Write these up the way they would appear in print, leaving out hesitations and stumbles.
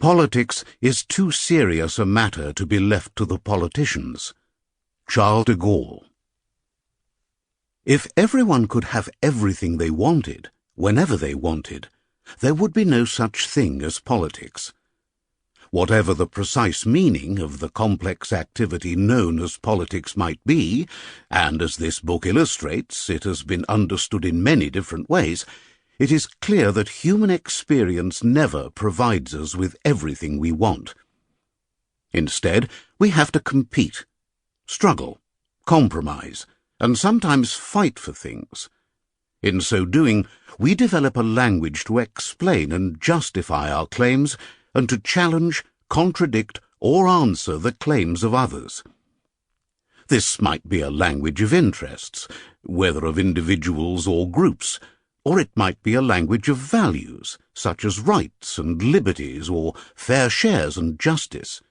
Politics is too serious a matter to be left to the politicians. Charles de Gaulle. If everyone could have everything they wanted, whenever they wanted, there would be no such thing as politics. Whatever the precise meaning of the complex activity known as politics might be, and as this book illustrates, it has been understood in many different ways, it is clear that human experience never provides us with everything we want. Instead, we have to compete, struggle, compromise, and sometimes fight for things. In so doing, we develop a language to explain and justify our claims and to challenge, contradict, or answer the claims of others. This might be a language of interests, whether of individuals or groups, or it might be a language of values, such as rights and liberties or fair shares and justice.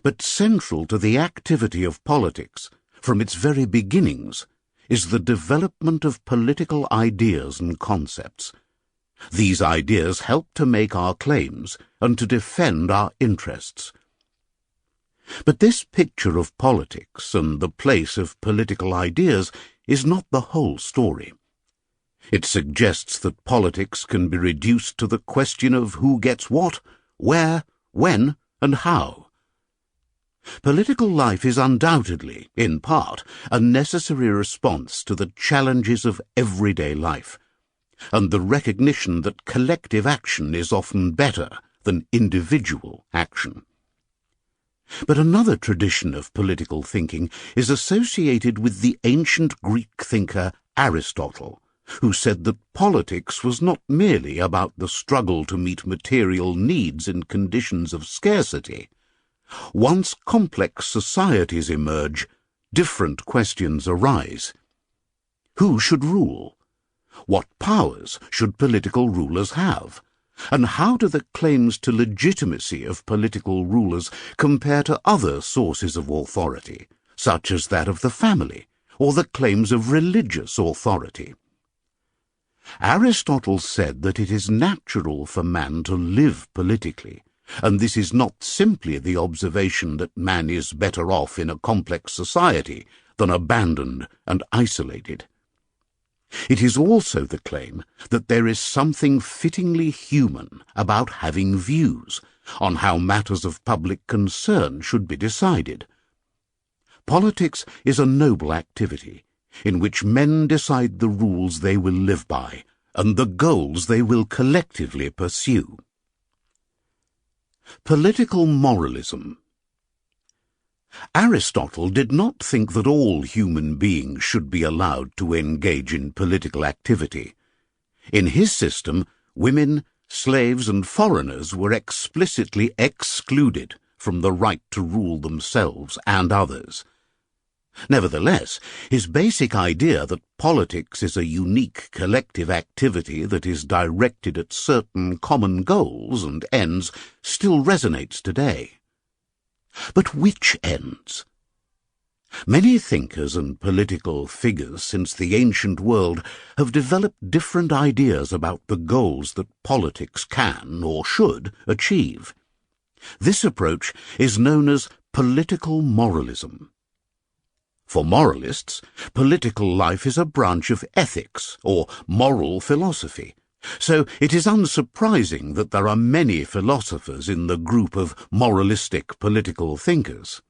But central to the activity of politics, from its very beginnings, is the development of political ideas and concepts. These ideas help to make our claims and to defend our interests. But this picture of politics and the place of political ideas is not the whole story. It suggests that politics can be reduced to the question of who gets what, where, when, and how. Political life is undoubtedly, in part, a necessary response to the challenges of everyday life, and the recognition that collective action is often better than individual action. But another tradition of political thinking is associated with the ancient Greek thinker Aristotle, who said that politics was not merely about the struggle to meet material needs in conditions of scarcity. Once complex societies emerge, different questions arise. Who should rule? What powers should political rulers have? And how do the claims to legitimacy of political rulers compare to other sources of authority, such as that of the family, or the claims of religious authority? Aristotle said that it is natural for man to live politically, and this is not simply the observation that man is better off in a complex society than abandoned and isolated. It is also the claim that there is something fittingly human about having views on how matters of public concern should be decided. Politics is a noble activity in which men decide the rules they will live by and the goals they will collectively pursue. Political moralism. Aristotle did not think that all human beings should be allowed to engage in political activity. In his system, women, slaves, and foreigners were explicitly excluded from the right to rule themselves and others. Nevertheless, his basic idea that politics is a unique collective activity that is directed at certain common goals and ends still resonates today. But which ends? Many thinkers and political figures since the ancient world have developed different ideas about the goals that politics can or should achieve. This approach is known as political moralism. For moralists, political life is a branch of ethics or moral philosophy, so it is unsurprising that there are many philosophers in the group of moralistic political thinkers.